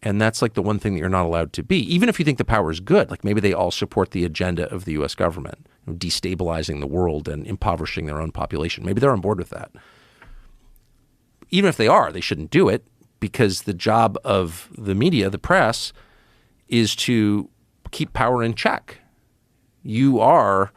And that's like the one thing that you're not allowed to be, even if you think the power is good. Like maybe they all support the agenda of the U.S. government, destabilizing the world and impoverishing their own population. Maybe they're on board with that. Even if they are, they shouldn't do it, because the job of the media, the press, is to keep power in check. You are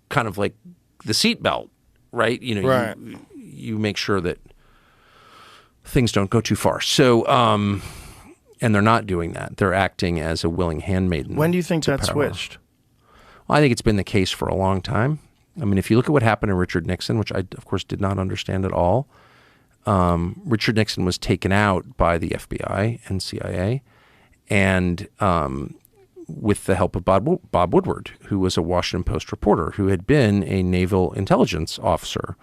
kind of like the seatbelt, right? You know, right. You make sure that things don't go too far. So, and they're not doing that. They're acting as a willing handmaiden. When do you think that power. switched? Well, I think it's been the case for a long time. I mean, if you look at what happened to Richard Nixon, which I, of course, did not understand at all, Richard Nixon was taken out by the FBI and CIA, and with the help of Bob Woodward, who was a Washington Post reporter who had been a naval intelligence officer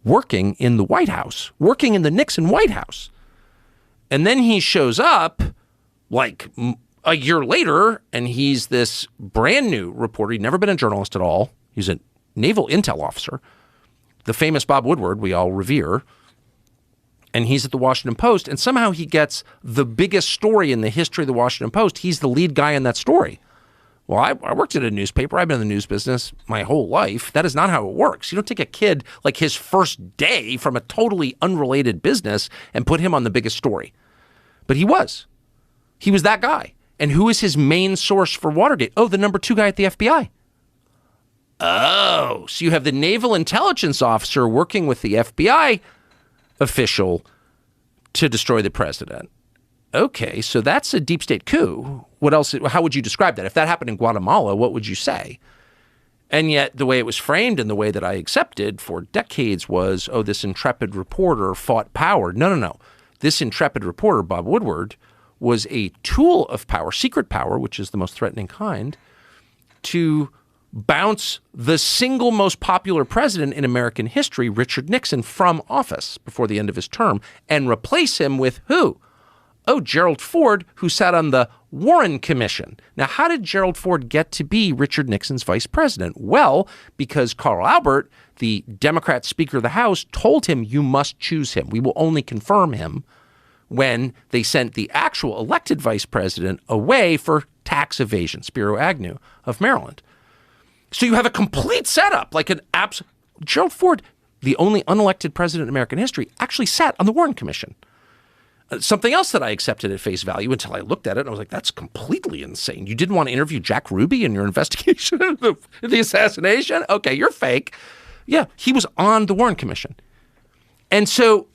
working in the White House, working in the Nixon White House. And then he shows up like a year later, and he's this brand new reporter. He'd never been a journalist at all. He's a naval intel officer, the famous Bob Woodward we all revere. And he's at the Washington Post, and somehow he gets the biggest story in the history of the Washington Post. He's the lead guy in that story. Well, I worked at a newspaper. I've been in the news business my whole life. That is not how it works. You don't take a kid like his first day from a totally unrelated business and put him on the biggest story. But he was. He was that guy. And who is his main source for Watergate? Oh, the number 2 guy at the FBI. Oh, so you have the naval intelligence officer working with the FBI official to destroy the president. Okay, so that's a deep state coup. What else? How would you describe that? If that happened in Guatemala, what would you say? And yet the way it was framed and the way that I accepted for decades was, oh, this intrepid reporter fought power. No. This intrepid reporter, Bob Woodward, was a tool of power, secret power, which is the most threatening kind, to bounce the single most popular president in American history, Richard Nixon, from office before the end of his term and replace him with who? Oh, Gerald Ford, who sat on the Warren Commission. Now, how did Gerald Ford get to be Richard Nixon's vice president? Well, because Carl Albert, the Democrat Speaker of the House, told him, you must choose him. We will only confirm him when they sent the actual elected vice president away for tax evasion, Spiro Agnew of Maryland. So you have a complete setup, like Gerald Ford, the only unelected president in American history, actually sat on the Warren Commission. Something else that I accepted at face value until I looked at it and I was like, that's completely insane. You didn't want to interview Jack Ruby in your investigation of the assassination? Okay, you're fake. Yeah, he was on the Warren Commission. And so,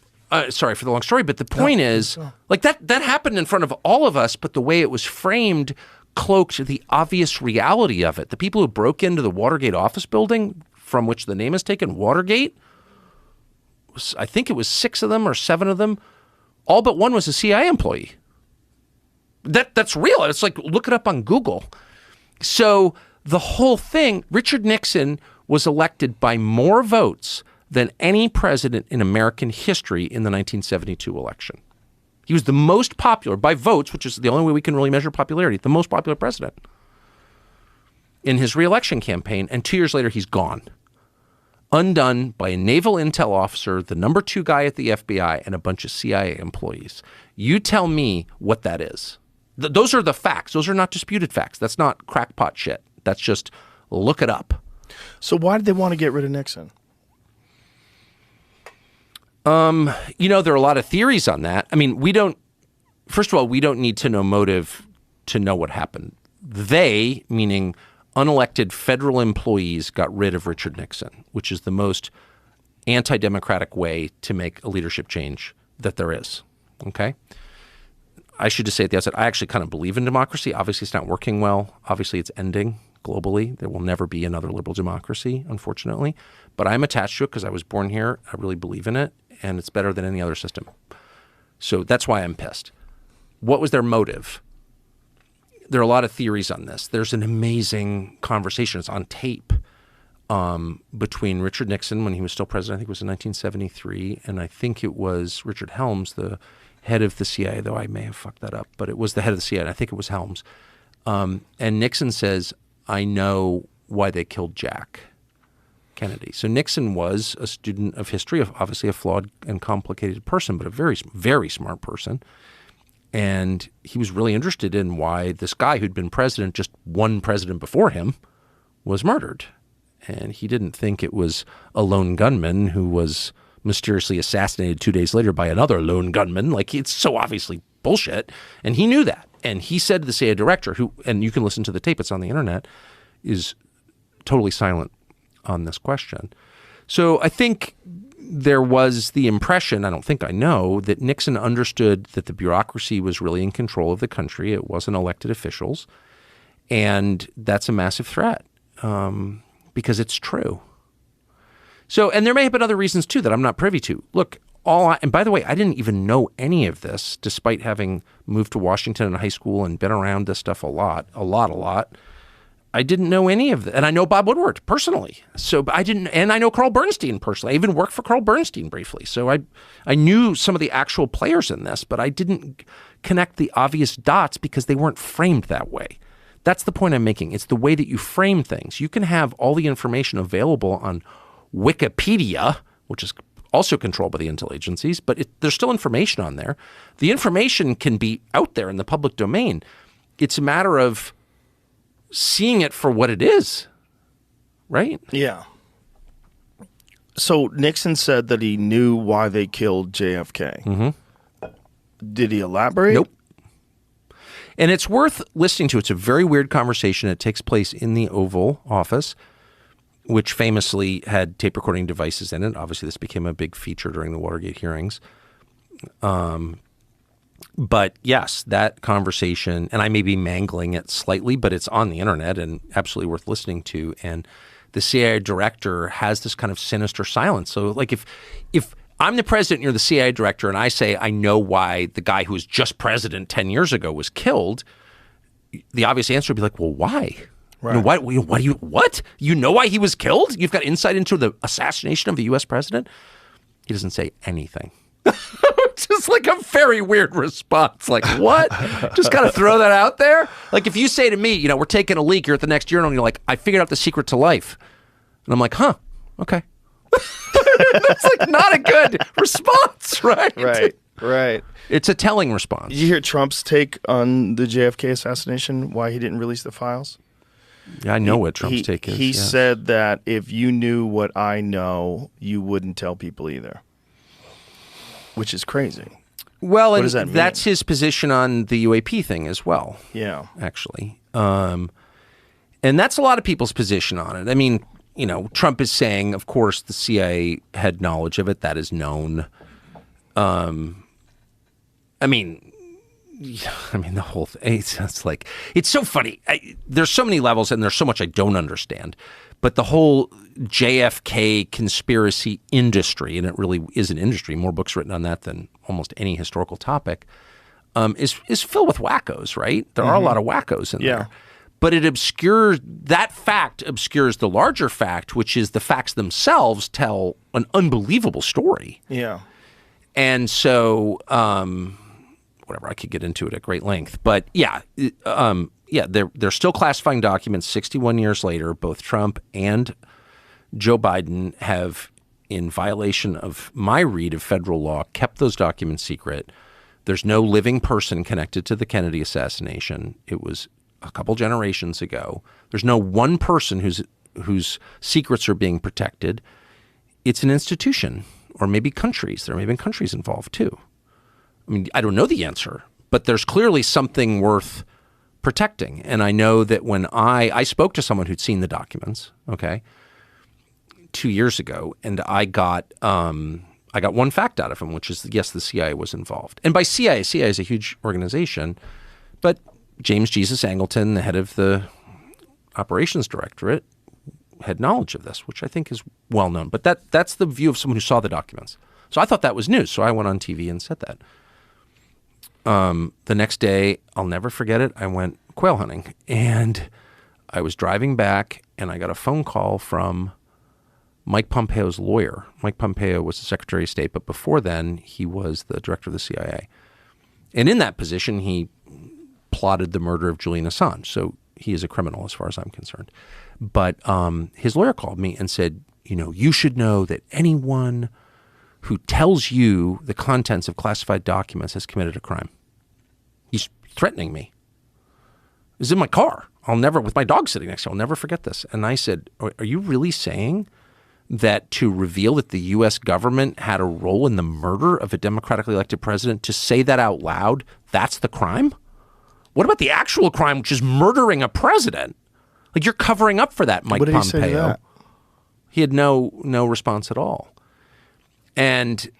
sorry for the long story, but the point is, like that happened in front of all of us, but the way it was framed cloaked the obvious reality of it. The people who broke into the Watergate office building, from which the name is taken, Watergate, I think it was 6 of them or 7 of them, all but one was a CIA employee. That's real. It's like, look it up on Google. So the whole thing, Richard Nixon was elected by more votes than any president in American history in the 1972 election. He was the most popular by votes, which is the only way we can really measure popularity, the most popular president in his reelection campaign. And 2 years later, he's gone. Undone by a naval intel officer, the number 2 guy at the FBI, and a bunch of CIA employees. You tell me what that is. Those are the facts. Those are not disputed facts. That's not crackpot shit. That's just look it up. So why did they want to get rid of Nixon? You know, there are a lot of theories on that. I mean, first of all, we don't need to know motive to know what happened. They, meaning unelected federal employees, got rid of Richard Nixon, which is the most anti-democratic way to make a leadership change that there is. Okay? I should just say at the outset, I actually kind of believe in democracy. Obviously, it's not working well. Obviously, it's ending globally. There will never be another liberal democracy, unfortunately. But I'm attached to it because I was born here. I really believe in it, and it's better than any other system. So that's why I'm pissed. What was their motive? There are a lot of theories on this. There's an amazing conversation. It's on tape between Richard Nixon when he was still president. I think it was in 1973. And I think it was Richard Helms, the head of the CIA, though I may have fucked that up. But it was the head of the CIA. And I think it was Helms. And Nixon says, I know why they killed Jack Kennedy. So Nixon was a student of history, obviously a flawed and complicated person, but a very, very smart person. And he was really interested in why this guy who'd been president, just one president before him, was murdered. And he didn't think it was a lone gunman who was mysteriously assassinated 2 days later by another lone gunman. Like, it's so obviously bullshit. And he knew that. And he said to the CIA director, who, and you can listen to the tape, it's on the internet, is totally silent on this question. So I think there was the impression, I don't think I know, that Nixon understood that the bureaucracy was really in control of the country. It wasn't elected officials. And that's a massive threat because it's true. So, and there may have been other reasons too that I'm not privy to. Look, and by the way, I didn't even know any of this, despite having moved to Washington in high school and been around this stuff a lot. I didn't know any of that. And I know Bob Woodward personally. So I didn't, and I know Carl Bernstein personally. I even worked for Carl Bernstein briefly. So I knew some of the actual players in this, but I didn't connect the obvious dots because they weren't framed that way. That's the point I'm making. It's the way that you frame things. You can have all the information available on Wikipedia, which is also controlled by the intel agencies, but there's still information on there. The information can be out there in the public domain. It's a matter of seeing it for what it is, right? Yeah. So Nixon said that he knew why they killed JFK. Mm-hmm. Did he elaborate? Nope. And it's worth listening to. It's a very weird conversation. It takes place in the Oval Office, which famously had tape recording devices in it. Obviously, this became a big feature during the Watergate hearings. But yes, that conversation, and I may be mangling it slightly, but it's on the internet and absolutely worth listening to. And the CIA director has this kind of sinister silence. So like if I'm the president and you're the CIA director and I say I know why the guy who was just president 10 years ago was killed, the obvious answer would be like, well, why? Right. What? You know why he was killed? You've got insight into the assassination of the U.S. president? He doesn't say anything. Just like a very weird response. Like, what? Just got to throw that out there? Like, if you say to me, we're taking a leak, you're at the next urinal, and you're like, I figured out the secret to life. And I'm like, huh, okay. That's like not a good response, right? Right. It's a telling response. Did you hear Trump's take on the JFK assassination, why he didn't release the files? Yeah, I know what Trump's take is. He said that if you knew what I know, you wouldn't tell people either, which is crazy. Well, what and does that mean? That's his position on the UAP thing as well. Yeah. Actually. And that's a lot of people's position on it. I mean, Trump is saying, of course, the CIA had knowledge of it. That is known. I mean, the whole thing, it's like, it's so funny. There's so many levels and there's so much I don't understand. But the whole JFK conspiracy industry, and it really is an industry, more books written on that than almost any historical topic, is filled with wackos, right? There are a lot of wackos in there. But that fact obscures the larger fact, which is the facts themselves tell an unbelievable story. Yeah. And so, whatever, I could get into it at great length. But they're still classifying documents 61 years later. Both Trump and Joe Biden have, in violation of my read of federal law, kept those documents secret. There's no living person connected to the Kennedy assassination. It was a couple generations ago. There's no one person whose secrets are being protected. It's an institution, or maybe countries. There may have been countries involved too. I mean, I don't know the answer, but there's clearly something worth protecting. And I know that when I spoke to someone who'd seen the documents, 2 years ago, and I got one fact out of him, which is, yes, the CIA was involved. And by CIA is a huge organization, but James Jesus Angleton, the head of the operations directorate, had knowledge of this, which I think is well known. But that's the view of someone who saw the documents. So I thought that was news. So I went on TV and said that. The next day, I'll never forget it, I went quail hunting. And I was driving back, and I got a phone call from Mike Pompeo's lawyer. Mike Pompeo was the Secretary of State, but before then, he was the director of the CIA. And in that position, he plotted the murder of Julian Assange. So he is a criminal as far as I'm concerned. But his lawyer called me and said, you should know that anyone who tells you the contents of classified documents has committed a crime. threatening me. It was in my car. With my dog sitting next to me, I'll never forget this. And I said, are you really saying that to reveal that the U.S. government had a role in the murder of a democratically elected president, to say that out loud, that's the crime? What about the actual crime, which is murdering a president? Like, you're covering up for that, Mike Pompeo. What did he say to that? He had no response at all. And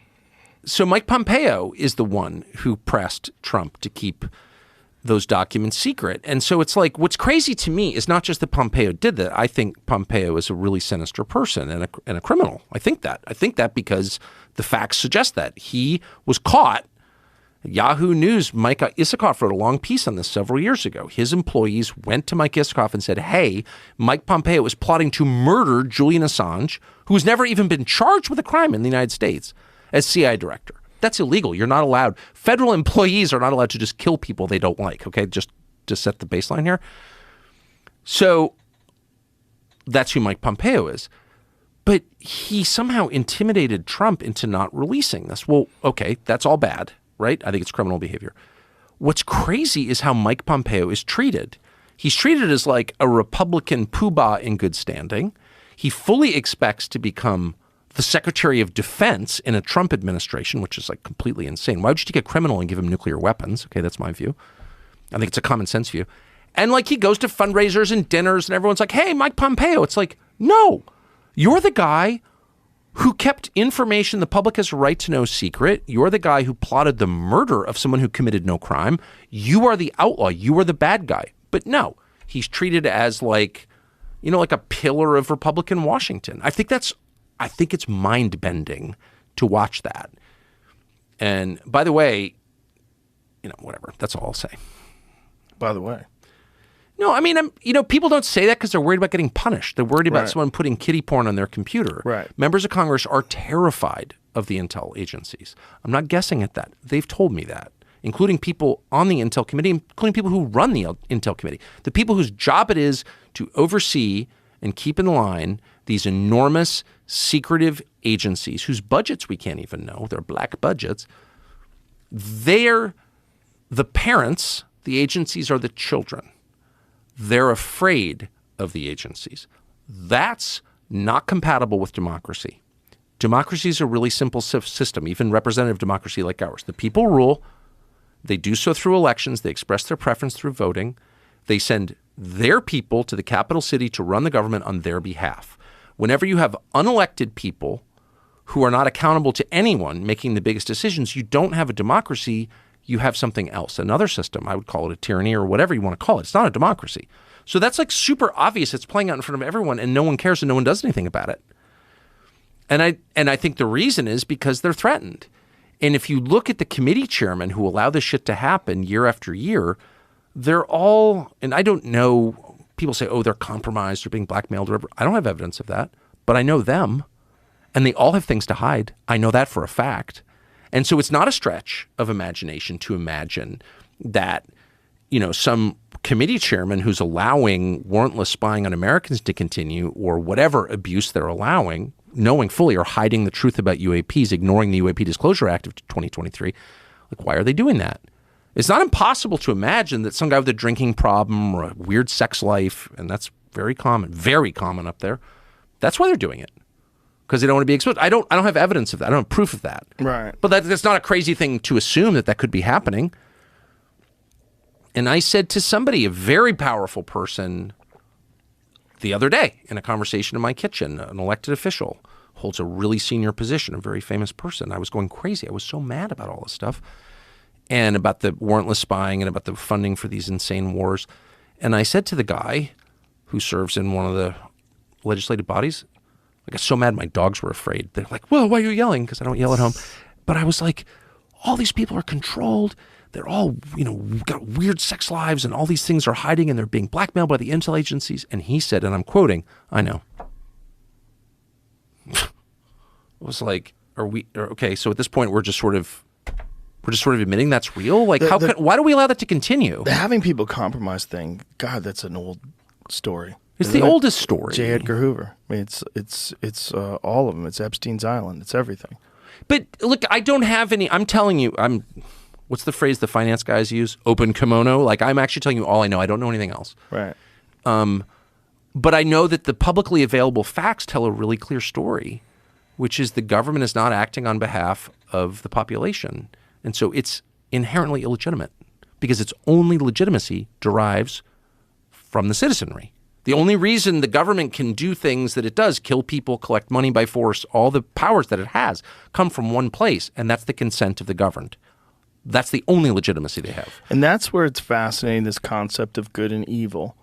so Mike Pompeo is the one who pressed Trump to keep those documents secret. And so it's like, what's crazy to me is not just that Pompeo did that. I think Pompeo is a really sinister person and a criminal. I think that because the facts suggest that. He was caught. Yahoo News, Mike Isikoff wrote a long piece on this several years ago. His employees went to Mike Isikoff and said, hey, Mike Pompeo is plotting to murder Julian Assange, who's never even been charged with a crime in the United States, as CIA director. That's illegal. You're not allowed. Federal employees are not allowed to just kill people they don't like. Okay, just to set the baseline here. So that's who Mike Pompeo is. But he somehow intimidated Trump into not releasing this. Well, okay, that's all bad, right? I think it's criminal behavior. What's crazy is how Mike Pompeo is treated. He's treated as like a Republican poobah in good standing. He fully expects to become the Secretary of Defense in a Trump administration, which is like completely insane. Why would you take a criminal and give him nuclear weapons? Okay, that's my view. I think it's a common sense view. And like, he goes to fundraisers and dinners and everyone's like, hey, Mike Pompeo. It's like, no, you're the guy who kept information the public has a right to know secret. You're the guy who plotted the murder of someone who committed no crime. You are the outlaw. You are the bad guy. But no, he's treated as like, you know, like a pillar of Republican Washington. I think it's mind-bending to watch that. And by the way, you know, whatever. That's all I'll say. By the way. No, I mean, people don't say that because they're worried about getting punished. They're worried about Right. someone putting kiddie porn on their computer. Right. Members of Congress are terrified of the intel agencies. I'm not guessing at that. They've told me that, including people on the Intel Committee, including people who run the Intel Committee, the people whose job it is to oversee and keep in line these enormous secretive agencies whose budgets we can't even know. They're black budgets. They're the parents. The agencies are the children. They're afraid of the agencies. That's not compatible with democracy. Democracy is a really simple system, even representative democracy like ours. The people rule. They do so through elections. They express their preference through voting. They send their people to the capital city to run the government on their behalf. Whenever you have unelected people who are not accountable to anyone making the biggest decisions, you don't have a democracy. You have something else, another system. I would call it a tyranny or whatever you want to call it. It's not a democracy. So that's like super obvious. It's playing out in front of everyone and no one cares and no one does anything about it. And I think the reason is because they're threatened. And if you look at the committee chairmen who allow this shit to happen year after year, they're all, and I don't know, people say, oh, they're compromised or being blackmailed or whatever. I don't have evidence of that, but I know them and they all have things to hide. I know that for a fact. And so it's not a stretch of imagination to imagine that, you know, some committee chairman who's allowing warrantless spying on Americans to continue or whatever abuse they're allowing, knowing fully or hiding the truth about UAPs, ignoring the UAP Disclosure Act of 2023. Like, why are they doing that? It's not impossible to imagine that some guy with a drinking problem or a weird sex life, and that's very common up there, that's why they're doing it. Because they don't want to be exposed. I don't have evidence of that. I don't have proof of that. Right. But that's not a crazy thing to assume that could be happening. And I said to somebody, a very powerful person, the other day in a conversation in my kitchen, an elected official, holds a really senior position, a very famous person. I was going crazy. I was so mad about all this stuff and about the warrantless spying and about the funding for these insane wars. And I said to the guy who serves in one of the legislative bodies, I got so mad my dogs were afraid. They're like, well, why are you yelling? Because I don't yell at home. But I was like, all these people are controlled. They're all, you know, got weird sex lives and all these things are hiding and they're being blackmailed by the intel agencies. And he said, and I'm quoting, I know. It was like, okay, so at this point we're just sort of admitting that's real? Like, why do we allow that to continue? The having people compromise thing, God, that's an old story. It's the oldest story. J. Edgar Hoover. I mean, it's all of them. It's Epstein's Island. It's everything. But look, I don't have any. I'm telling you, What's the phrase the finance guys use? Open kimono. Like, I'm actually telling you all I know. I don't know anything else. Right. But I know that the publicly available facts tell a really clear story, which is the government is not acting on behalf of the population. And so it's inherently illegitimate because its only legitimacy derives from the citizenry. The only reason the government can do things that it does, kill people, collect money by force, all the powers that it has come from one place, and that's the consent of the governed. That's the only legitimacy they have. And that's where it's fascinating, this concept of good and evil.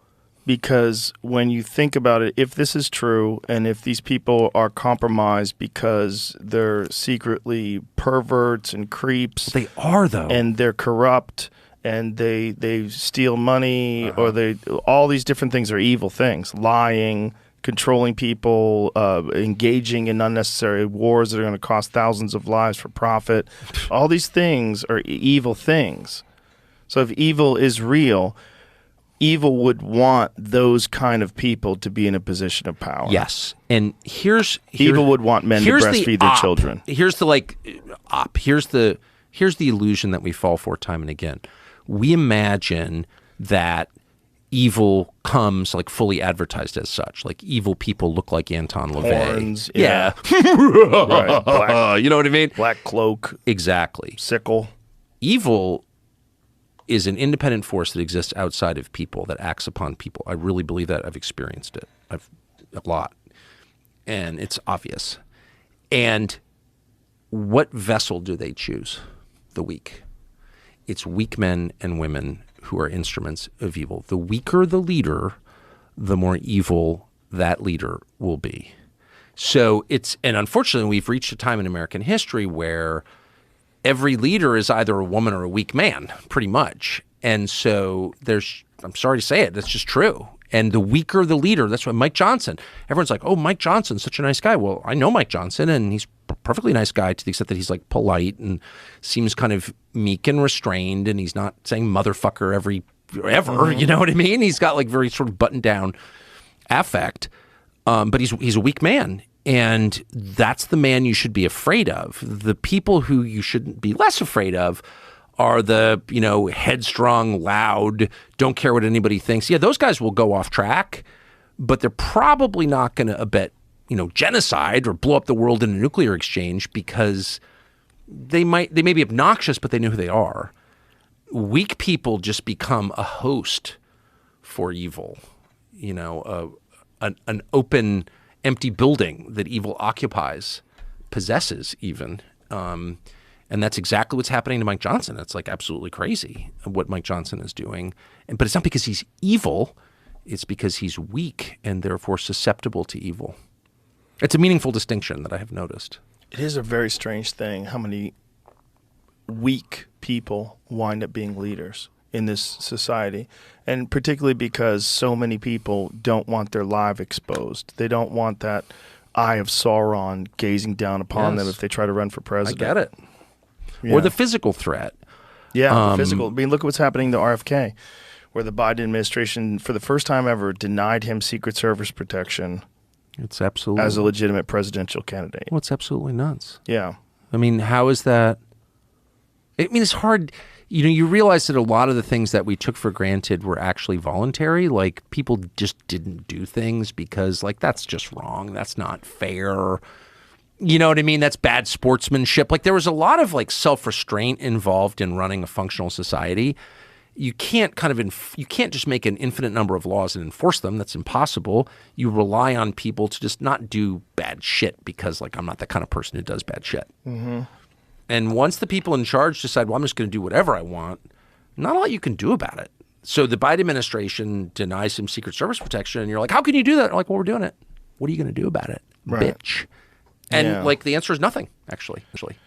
Because when you think about it, if this is true, and if these people are compromised because they're secretly perverts and creeps. They are, though. And they're corrupt, and they steal money, or all these different things are evil things. Lying, controlling people, engaging in unnecessary wars that are going to cost thousands of lives for profit. All these things are evil things. So if evil is real, evil would want those kind of people to be in a position of power. Yes. And evil would want men to breastfeed their children. Here's the Here's the illusion that we fall for time and again. We imagine that evil comes like fully advertised as such. Like evil people look like Anton LaVey. Horns, yeah. Right. Black, you know what I mean? Black cloak. Exactly. Sickle. Evil is an independent force that exists outside of people, that acts upon people. I really believe that. I've experienced it a lot. And it's obvious. And what vessel do they choose? The weak. It's weak men and women who are instruments of evil. The weaker the leader, the more evil that leader will be. So and unfortunately, we've reached a time in American history where every leader is either a woman or a weak man, pretty much. And so I'm sorry to say it, that's just true. And the weaker the leader, that's why Mike Johnson, everyone's like, oh, Mike Johnson's such a nice guy. Well, I know Mike Johnson, and he's a perfectly nice guy to the extent that he's like polite and seems kind of meek and restrained, and he's not saying motherfucker ever, mm-hmm. You know what I mean? He's got like very sort of buttoned down affect, but he's a weak man. And that's the man you should be afraid of. The people who you shouldn't be less afraid of are the, headstrong, loud, don't care what anybody thinks. Yeah, those guys will go off track, but they're probably not going to abet, genocide or blow up the world in a nuclear exchange because they may be obnoxious, but they know who they are. Weak people just become a host for evil, an open, empty building that evil occupies, possesses even. And that's exactly what's happening to Mike Johnson. It's like absolutely crazy what Mike Johnson is doing. But it's not because he's evil. It's because he's weak and therefore susceptible to evil. It's a meaningful distinction that I have noticed. It is a very strange thing how many weak people wind up being leaders in this society, and particularly because so many people don't want their life exposed. They don't want that eye of Sauron gazing down upon them if they try to run for president. I get it. Yeah. Or the physical threat. Yeah, the physical. I mean, look at what's happening to RFK, where the Biden administration, for the first time ever, denied him Secret Service protection. It's absolutely as a legitimate presidential candidate. Well, it's absolutely nuts. Yeah. I mean, how is that? I mean, it's hard. You realize that a lot of the things that we took for granted were actually voluntary. Like, people just didn't do things because, like, that's just wrong. That's not fair. You know what I mean? That's bad sportsmanship. Like, there was a lot of, like, self-restraint involved in running a functional society. You can't you can't just make an infinite number of laws and enforce them. That's impossible. You rely on people to just not do bad shit because, like, I'm not the kind of person who does bad shit. Mm-hmm. And once the people in charge decide, well, I'm just going to do whatever I want, not a lot you can do about it. So the Biden administration denies him Secret Service protection, and you're like, how can you do that? Like, well, we're doing it. What are you going to do about it, right. bitch? And like the answer is nothing, actually.